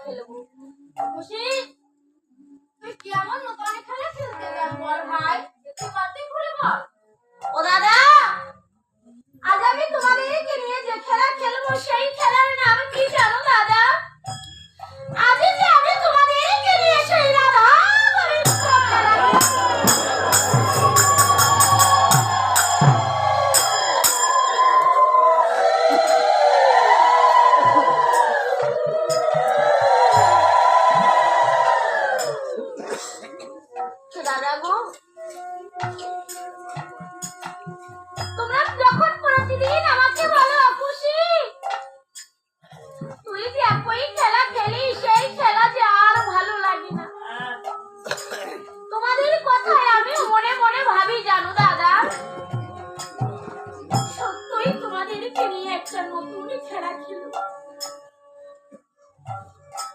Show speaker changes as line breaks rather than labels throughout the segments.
খেলবো। খুশি তুই কেমন নতুন খেলা খেলতে যাস বল ভাই, একটু বাতি খুলে বল। ও দাদা, আজ আমি তোমাদেরকে নিয়ে যে খেলা খেলবো সেই খেলার নাম কি জানো দাদা? আজ যে আমি তোমাদেরকে নিয়ে সেই রাধা গোবিন্দ খেলা দাদা গো, তোমরা যখন প্রতিদিন আমাকে বলো খুশি তুই যে একই খেলা খেলিস, সেই খেলা যে আর ভালো লাগে না। তোমাদের কথায় আমি মনে মনে ভাবি জানো দাদা, সত্যই তোমাদেরকে নিয়ে একটা নতুন খেলা খেলব,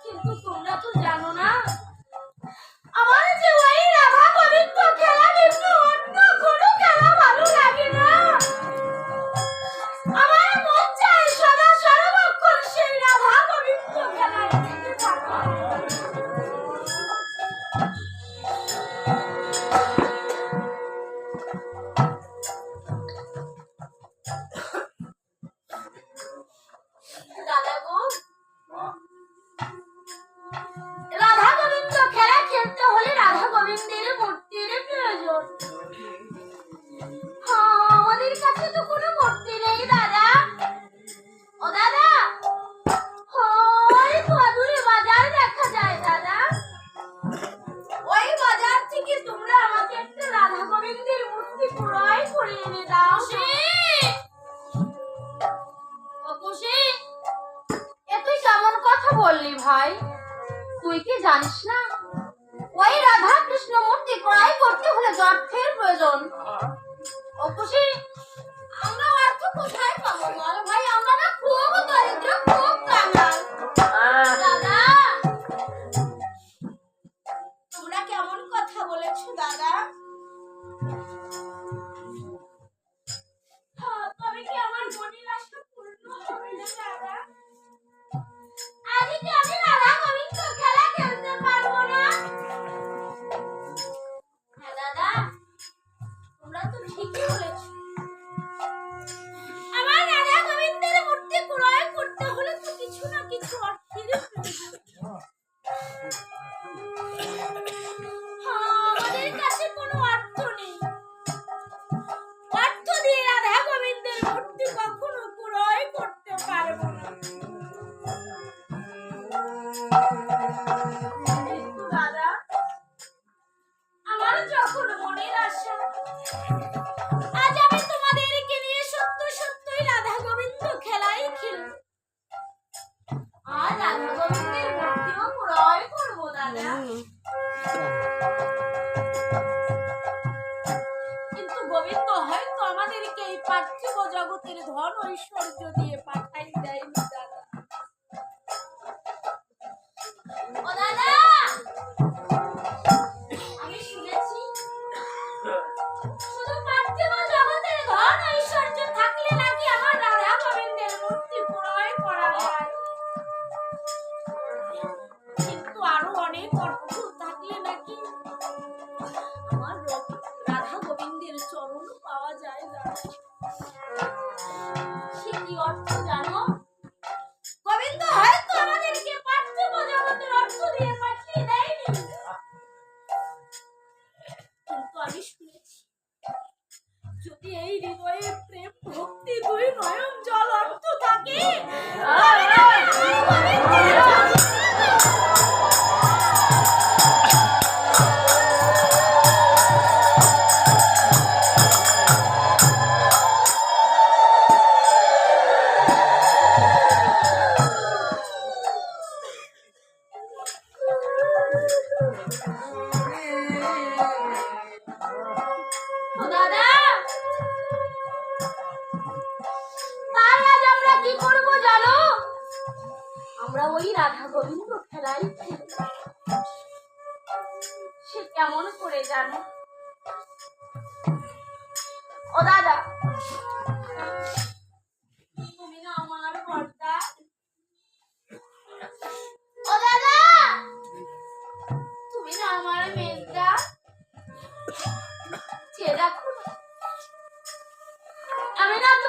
কিন্তু তোমরা তো জানো না আমার যে ওই রাধা গোবিন্দ খেলা কিন্তু অন্য কোনো খেলা ভালো লাগে না। আমার মন চায় সদা সর্বক্ষণ সেই রাধা গোবিন্দ খেলায় থেকে থাকা। দাদা গো, রাধা গোবিন্দ খেলা খেলতে হলে রাধা গোবিন্দের মূর্তির প্রয়োজন। আমাদের কাছে তো কোনো মূর্তি নেই দাদা। ও দাদা, ওই মধুরী বাজার দেখা যায় দাদা, ওই বাজার থেকে তোমরা আমাকে একটা রাধা গোবিন্দের মূর্তি ক্রয় করে এনে দাও। ও খুশি, এ তুই কেমন কথা বললি ভাই? তুই কি জানিস না ওই রাধা কৃষ্ণ মূর্তি ক্রয় করতে হলে অর্থের প্রয়োজন? ও খুশি, আমরা অর্থ কোথায় পাবো বল ভাই? আমরা না খুব দরিদ্র, খুব কাঙাল। দাদা, তোমরা কেমন কথা বলেছো দাদা? তবে কি আমার মনের আশা পূর্ণ হবে না দাদা? আজ কি আমি রাধা গোবিন্দ খেলা খেলতে পারবো না? হ্যাঁ দাদা, তোমরা তো ঠিকই বলেছো। আমার রাধা গোবিন্দের মূর্তি ক্রয় করতে হলে তো কিছু না কিছু অর্থের প্রয়োজন। আমাদের কাছে কোনো অর্থ নেই। অর্থ দিয়ে রাধা গোবিন্দের মূর্তি কখনো ক্রয় করতে পারবো না। কিন্তু দাদা, আমার যখন মনের আশা, আজ আমি তোমাদেরকে নিয়ে সত্য সত্যই রাধা গোবিন্দ খেলাই খেলব, আর রাধা গোবিন্দের মূর্তিও ক্রয় করবো দাদা। কিন্তু গোবিন্দ হয়তো আমাদেরকে এই পার্থিব জগতের ধন ঐশ্বর্য দিয়ে পাঠাই দেয়নি দাদা। ও দাদা, আমি শুনেছি শুধু পার্থিব জগতের ধন ঐশ্বর্য থাকলে নাকি আমার রাধা গোবিন্দের মূর্তি ক্রয় করা যায়, কিন্তু আরো অনেক অর্থ থাকলে নাকি আমার রাধা গোবিন্দের চরণ পাওয়া যায় দাদা। সে কি অর্থ জানো? গোবিন্দ হয়তো আমাদেরকে পার্থিব জগতের অর্থ দিয়ে পাঠিয়ে দেয়নি, কিন্তু আমি শুনেছি যদি এই হৃদয়ে প্রেম ভক্তি দুই নয়ন জল অর্থ থাকে, দাদা, তাই আজ আমরা কি করবো জানো? আমরা ওই রাধা গোবিন্দ খেলাই খেলব। সে কেমন করে জানো? ও দাদা, তুমি না আমার কর্তা। ও দাদা,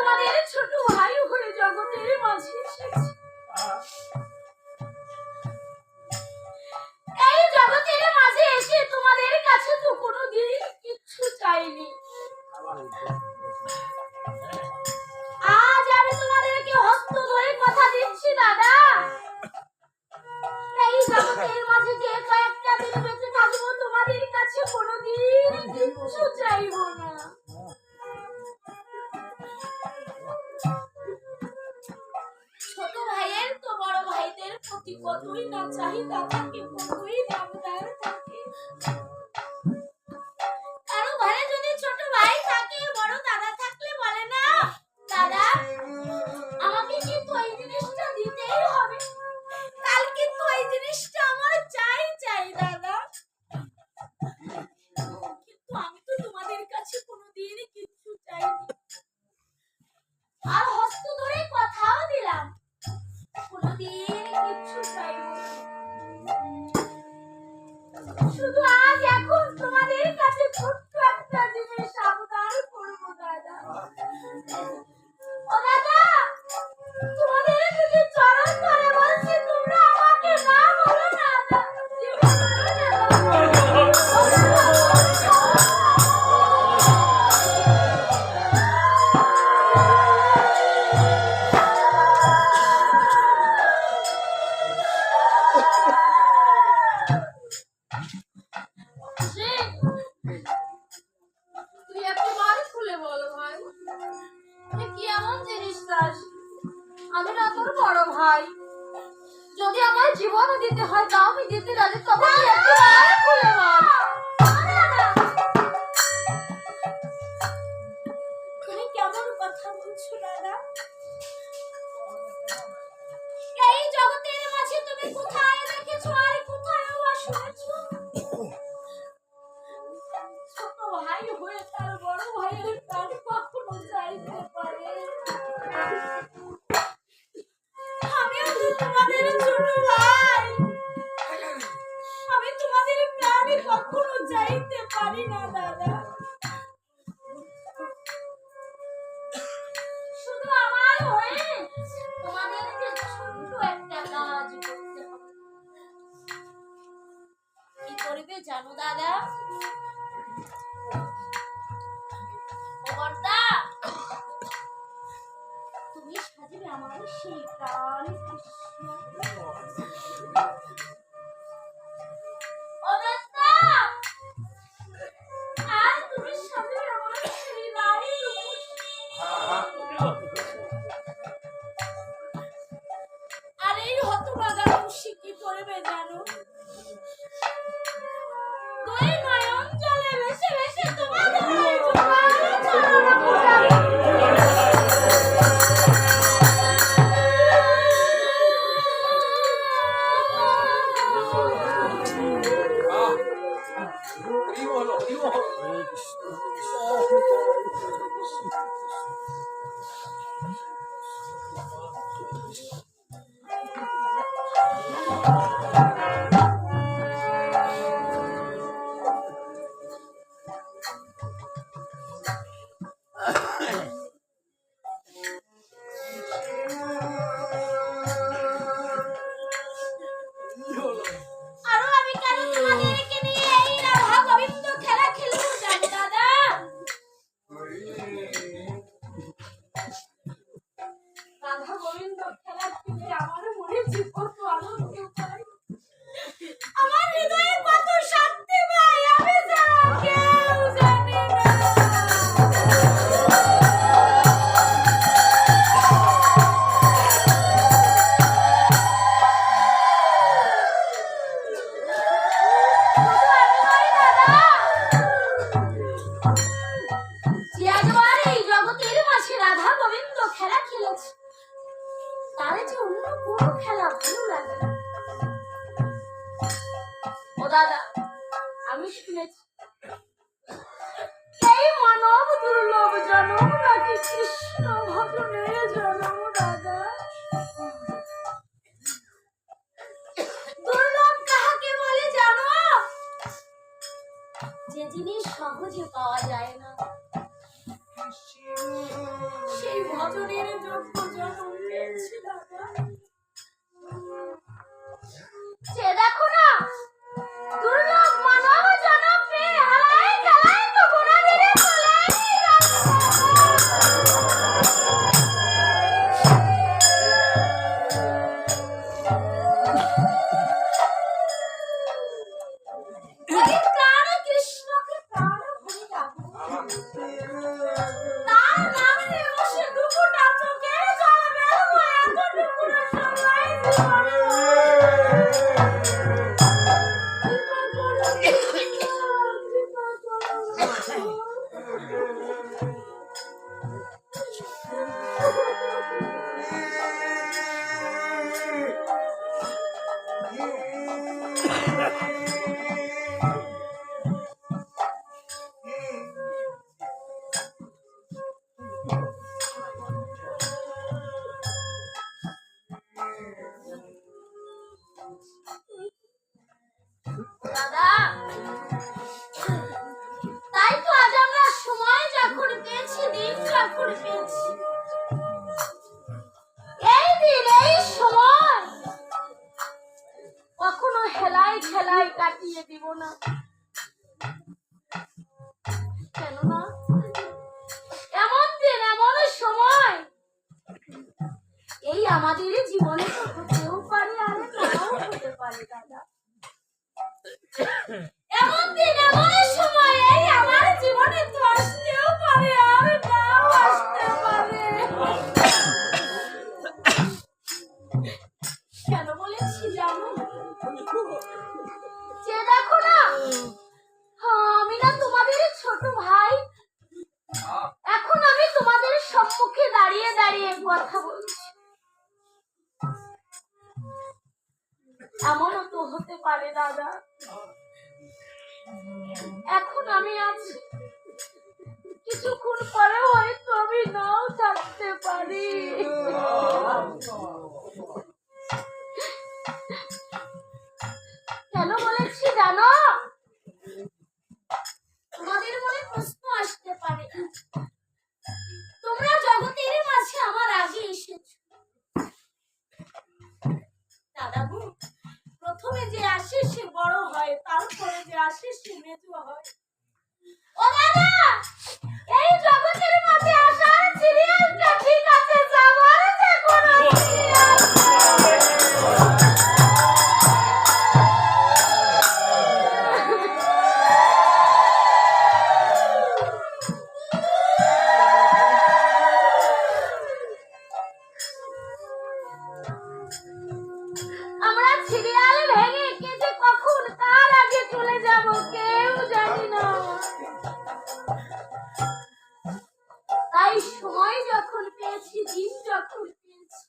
তোমাদের ছোট ভাই হয়ে জগতের মাঝে এসেছি। এই জগতের মাঝে এসে তোমাদের কাছে তো কোনোদিন কিচ্ছু চাইনি। আজ আমি তোমাদেরকে হস্ত ধরে কথা দিচ্ছি দাদা, এই জগতের মাঝে যে কয়েকটা দিন বেঁচে থাকবো তোমাদের কাছে কোনোদিন কিচ্ছু চাইবো না। ছোট ভাইয়ের তো বড় ভাইদের প্রতি কতই না চাহিদা থাকে, কতই না আবদার থাকে। কারো ঘরে যদি ছোট ভাই থাকে, বড় দাদা থাকলে বলে না, দাদা আমাকে কিন্তু এই জিনিসটা দিতেই হবে, কাল কিন্তু এই জিনিসটা আমার চাই চাই দাদা। কিন্তু আমি তো তোমাদের কাছে কোনোদিন কিচ্ছু চাইনি, আর হস্ত ধরে কথাও দিলাম কোনোদিন কিচ্ছু চাইবো না। শুধু আজ এখন তোমাদের কাছে ছোট্ট একটা জিনিস আবদার করবো দাদা। ও দাদা, তোমাদের যদি চরণ ধরে বলছি, তোমরা আমাকে না বলো না দাদা। তুই একবার খুলে বল ভাই, তুই কি এমন জিনিস চাস? আমি না তোর বড় ভাই, যদি আমার জীবন দিতে হয় তাও আমি দিতে রাজি, তবে তুই একবার খুলে বল। তুমি কেমন কথা বলছো দাদা? এই জগতের মাঝে তুমি কোথায় দেখেছো আর কোথায় বা শুনেছো ছোট ভাই হয়ে তার বড় ভাইয়ের প্রাণ কখনো চাইতে পারে? আমিও তো তোমাদের ছোট ভাই, আমি তোমাদের প্রাণে কখনো চাইতে পারি না দাদা। শুধু আমার হয়ে তোমাদেরকে ছোট্ট একটা কাজ করতে হবে। কি করবে জানো দাদা? ও বর্দা, তুমি সাজবে আমার সেই প্রাণ কৃষ্ণ। ও বর্দা, আর তুমি সাজবে আমার সেই রানী রূপসী। আর এই হতভাগা রূপসী কি করবে জানো? দুই নয়ন জলে ভেসে ভেসে তোমাদের চরণ পূজাবে। আরো আমি কেন তোমাদেরকে নিয়ে এই রাধা গোবিন্দ খেলা খেলবো জানো দাদা? রাধা গোবিন্দ খেলা খেলে আমার মনে যে কত আনন্দ পাই, আমার হৃদয়ে কত শান্তি পাই, আমি ছাড়া কেউ জানে না। রাধা গোবিন্দ খেলা খেলেছে, তারে যে অন্য কোনো খেলা ভালো লাগে না। ও দাদা, আমি শুনেছি এই মানব দুর্লভ জনম নাকি কৃষ্ণ ভজনের জনম দাদা। দুর্লভ কাহাকে বলে জানো? যে জিনিস সহজে পাওয়া যায় না। সেই ভজনের যোগ্য জন্ম পেয়েছি দাদা। সে দেখো না দুর্লভ মানব জনম পেয়ে হারায় খেলায় তো গোনা দিলে দাদা। তাই তো আজ আমরা সময় যখন পেয়েছি, দিন যখন পেয়েছি, এই দিন এই সময় কখনো হেলায় খেলায় কাটিয়ে দিব না। কেননা এমন দিন এমন সময় এই আমাদের জীবনে হতেও পারে আর নাও হতে পারে দাদা। এমন দিন এমন সময় এই আমার জীবনে তো আসতেও পারে আর নাও আসতে পারে। কেন বলেছি জানো? যে দেখো না আমি না তোমাদের ছোট ভাই, এখন আমি তোমাদের সম্মুখে দাঁড়িয়ে দাঁড়িয়ে কথা বলছি। এমনও তো হতে পারে দাদা এখন আমি আছি, কিছুক্ষণ পরে হয়তো আমি নাও থাকতে পারি। কেন বলেছি জানো? তোমাদের মনে প্রশ্ন আসতে পারে, তোমরা জগতের মাঝে আমার আগে এসেছো দাদাবু, প্রথমে যে আসে সে বড় হয়, তারপরে যে আসে সে মেজো হয়। ও দাদা, এই জগতের মাঝে আসার সিরিয়ালটা ঠিক আছে, যাবার যে কোনো সিরিয়াল আমরা সিরিয়াল ভেঙে কে যে কখন কার আগে চলে যাব কেউ জানি না। তাই সময় যখন পেয়েছি, দিন যখন পেয়েছি,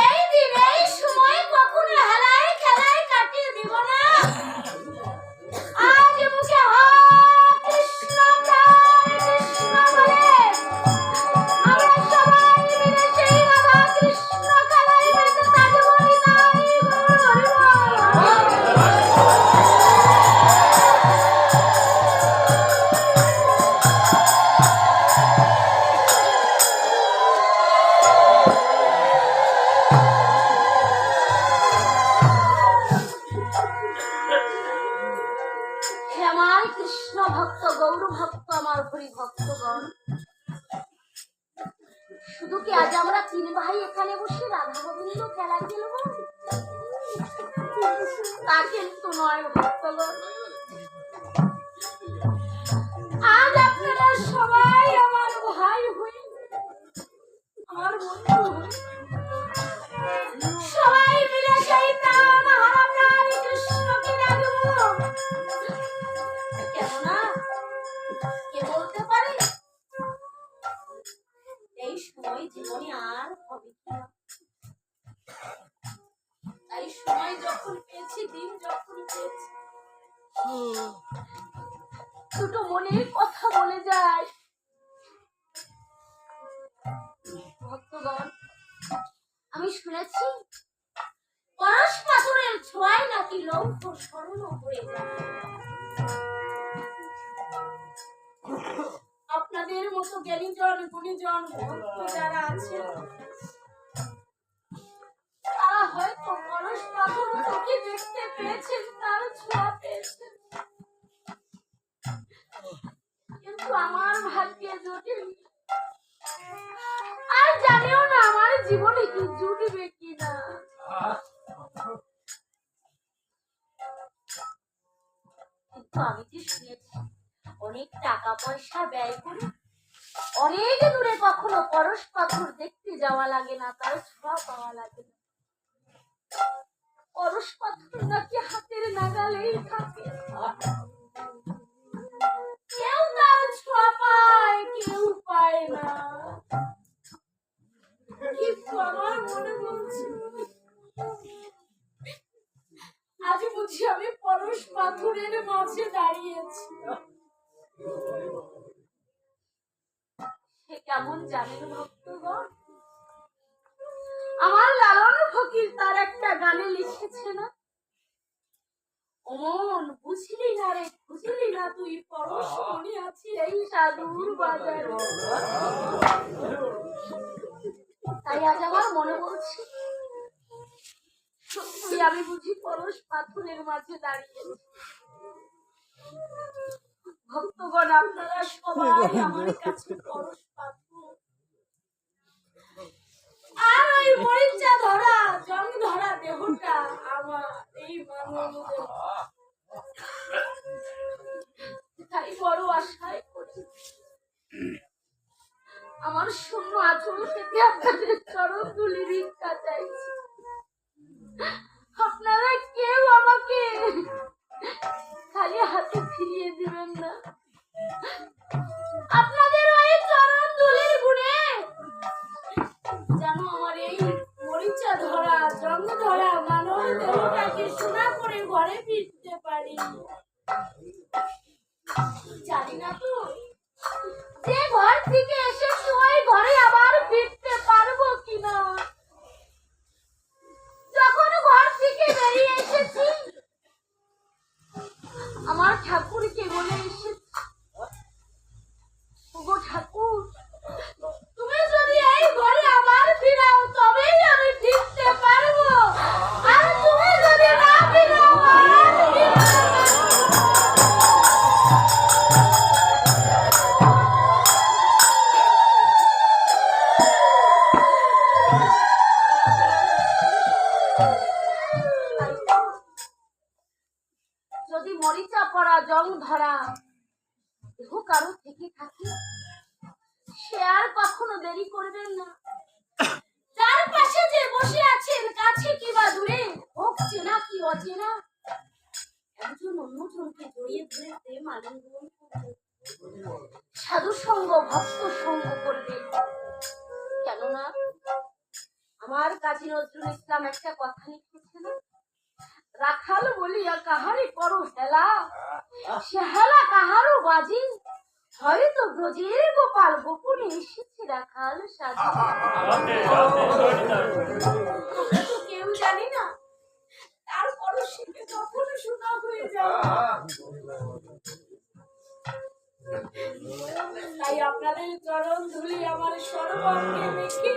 এই দিন এই সময় কখনো হেলায় খেলায় কাটিয়ে দিব না। আজ মুখে কৃষ্ণ কৃষ্ণ বলে আমরা সবাই মিলে সেই রাধা কৃষ্ণ খেলায় মেতে থাকবো। আমার কৃষ্ণ ভক্ত গৌর ভক্ত আমার হরি ভক্তগণ, শুধু কি আজ আমরা তিন ভাই এখানে বসে রাধা গোবিন্দ খেলা খেলব? তা কিন্তু নয় ভক্তগণ, আজ আপনারা সবাই আমার ভাই হয়ে, আমার বন্ধু হয়ে, সবাই মিলে সেই প্রাণ হারা প্রাণ কৃষ্ণকে ডাকবো। কেননা কে বলতে পারে এই সময় জীবনে আর হবে কি? তাই সময় যখন পেয়েছি, দিন যখন পেয়েছি, দুটো মনের কথা বলে যায়। ভক্তগণ, আমি শুনেছি পরশ পাথরের ছোঁয়ায় নাকি লৌহ স্মরণ হয়ে যায়। আপনাদের মতো জ্ঞানীজন গুণীজন ভক্ত যারা আছেন তারা হয়তো পরশ পাথর চোখে দেখতে পেয়েছেন, তার ছোঁয়া পেয়েছেন, কিন্তু আমার ভাগ্যে জটিল আর জানিও না আমার জীবনে কি জুটবে কিনা। কিন্তু আমি যে শুনেছি অনেক টাকা পয়সা ব্যয় করে অনেক দূরে কখনো পরশ পাথর দেখতে যাওয়া লাগে না, তার ছোঁয়া পাওয়া লাগে না। পরশ পাথর নাকি হাতের নাগালেই থাকে, কেউ তার ছোঁয়া পায় কেউ পায় না। কিন্তু আমার মনে বলছে আজ বুঝি আমি পরশ পাথরের মাঝে দাঁড়িয়েছি। সে কেমন জানেন ভক্তগণ, আমার লালন ফকির তার একটা গানে লিখেছে না, অমন বুঝলি না রে বুঝলি না তুই পরশ মনে আছি এই সাধুর বাজারে। তাই আজ আমার মনে বলছে সত্যি আমি বুঝি পরশ পাথরের মাঝে দাঁড়িয়েছি। ভক্তগণ আপনারা সবাই আমার কাছে পরশ পাথর, আর ওই মরিচা ধরা জং ধরা দেহটা আমার এই মানব দেহ। তাই বড় আশায় করি আমার শূন্য আচল থেকে আপনাদের চরণ ধুলি ভিক্ষা চাইছি। আপনারা কেউ আমাকে খালি হাতে ফিরিয়ে দিবেন না, আপনাদের ওই চরণ ধুলির গুণে যেন আমার এই মরিচা ধরা জং ধরা মানব দেহটাকে সোনা করে ঘরে ফিরতে পারি। জানি না তো যে ঘর থেকে এসেছি ওই ঘরে আবার ফিরতে পারবো কিনা। যখন ঘর থেকে বেরিয়ে এসেছি আমার ঠাকুরকে বলে এসেছি, ওগো ঠাকুর তুমি যদি এই ঘরে আবার ফিরাও তবেই আমি ফিরতে পারবো, আর তুমি যদি না ফিরাও যদি মরিচা পড়া জং ধরা দেহ কারো থেকে থাকে সে আর কখনো দেরি করবেন না। যার পাশে যে বসে আছেন কাছে কিবা দূরে হোক চেনা কি অচেনা, একজন অন্যজনকে জড়িয়ে ধরে প্রেম আলিঙ্গন করবে, সাধু সঙ্গ ভক্ত সঙ্গ করবে। কেননা আমার কাজী নজরুল ইসলাম একটা কথা লিখেছেন, রাখাল বলিয়া কাহারে করো হেলা, সে হেলা কাহারও বাজি, হয়তো ব্রজের গোপাল গোপনে এসেছে রাখাল সাজি। তো কেউ জানি না, তারপরও সেটা কখনো শোনা হয়ে যায়। তাই আপনাদের চরণ ধুলি আমার সর্বাঙ্গে রেখে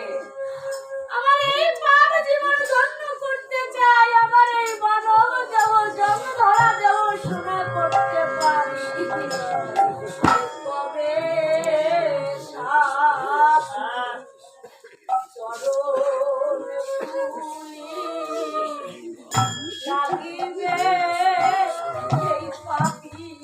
আমার এই পাপ জীবন ধন্য করতে চাই, আমার এই মানব দেহ জং ধরা দেহ সোনা করতে পারি। তবে চরণ ধুলি লাগিবে এই পাপীর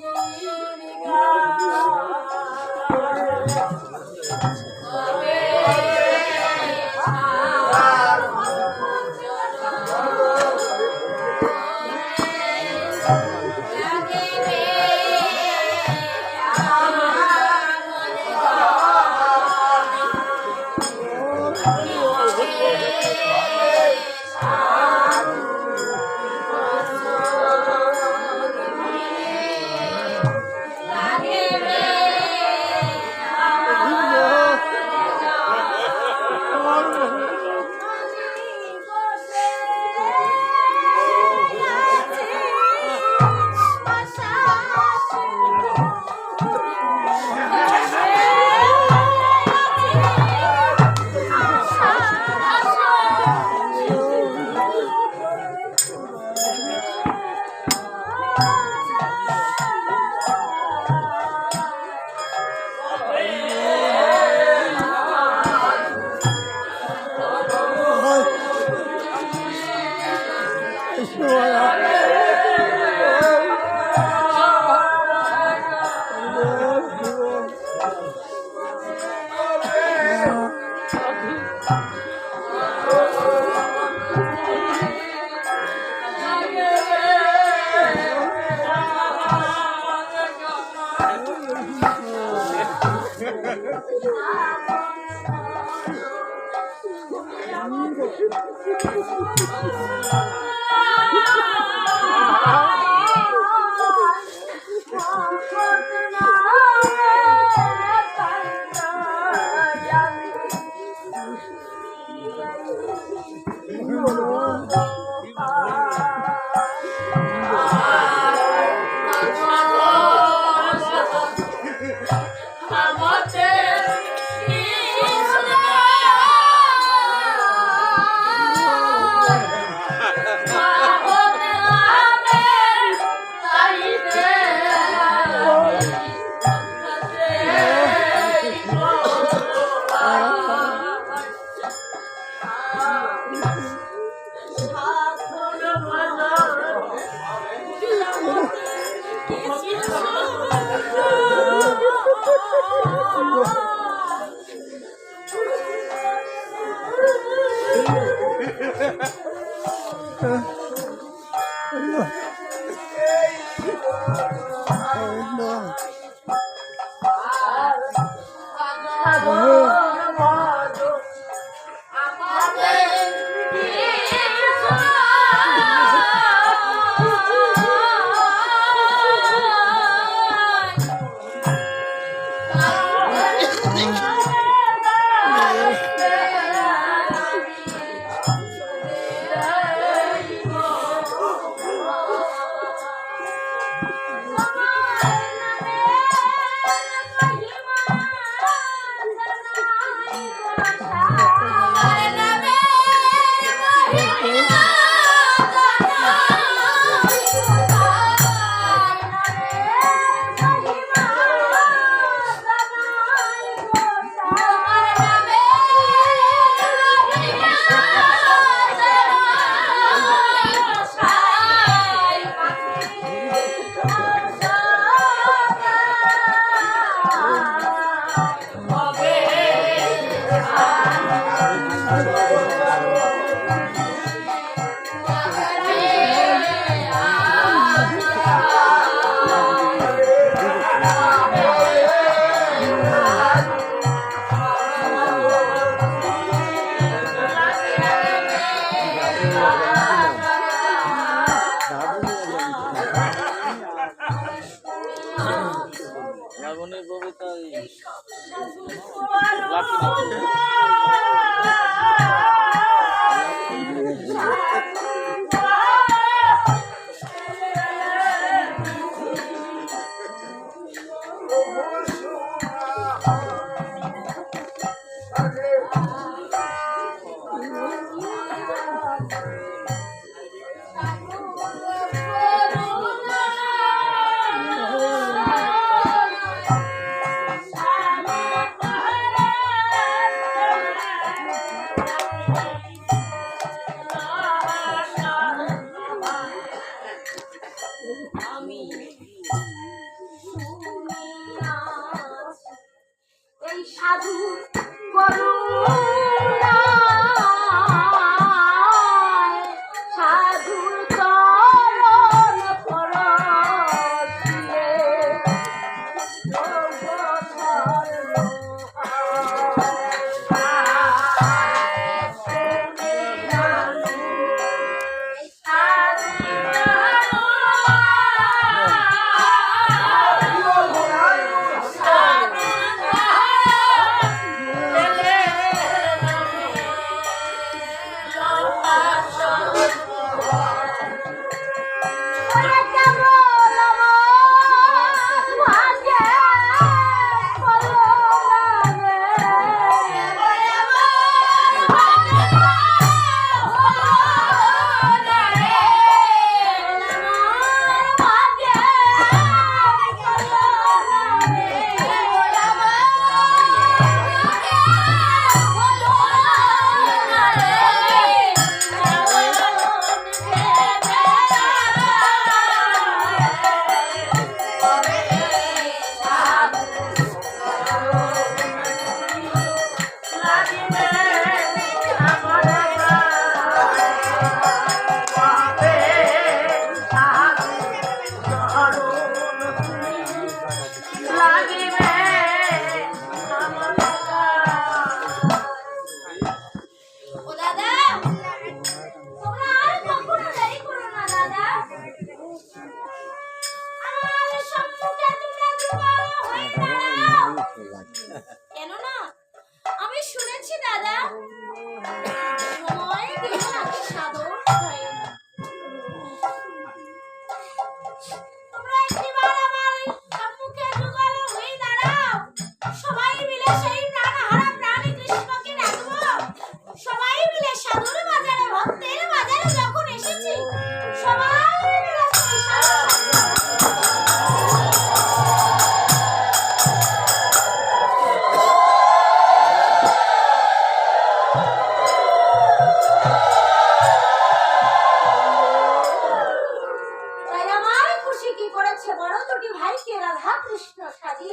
ভাইকে রাধা কৃষ্ণ সাজি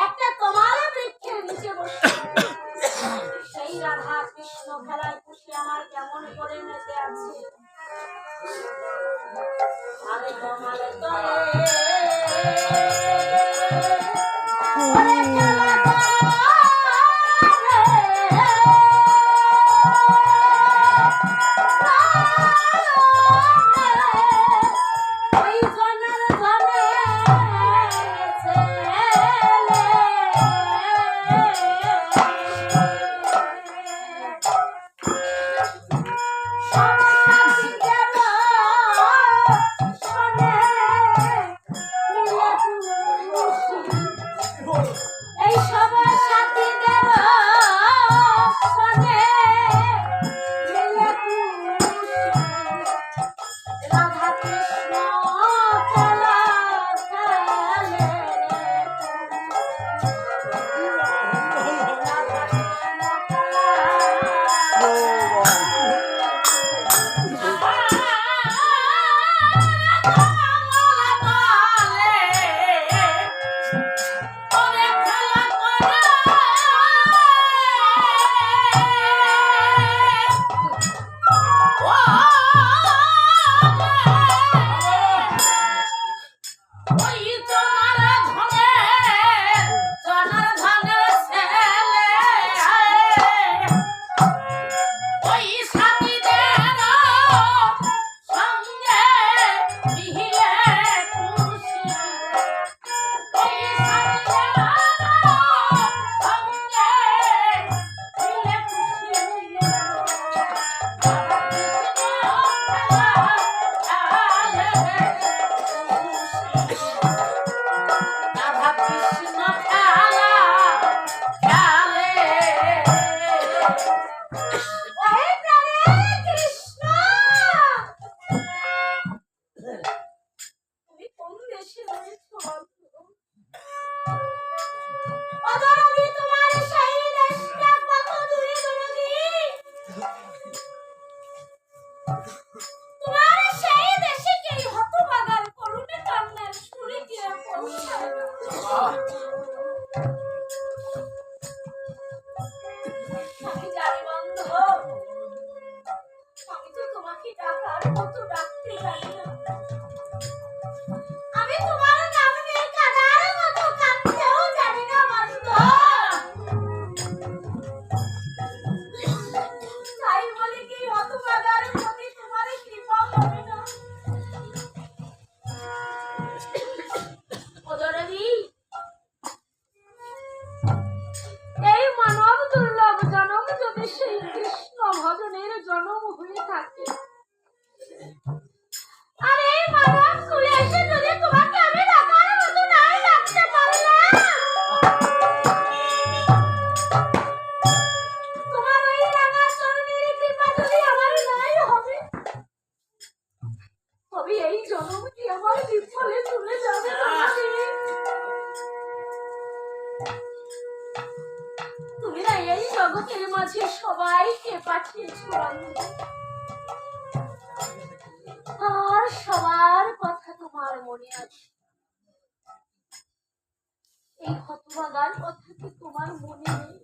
একটা কমালা বৃক্ষের নিচে বসে সেই রাধা কৃষ্ণ খেলায় খুশি আমার কেমন করে মেতে আছে। আরে কমালে তলে জগতের মাঝে সবাইকে পাঠিয়েছো আর সবার কথা তোমার মনে আছে। এই হতভাগার কথা কি তোমার মনে নেই?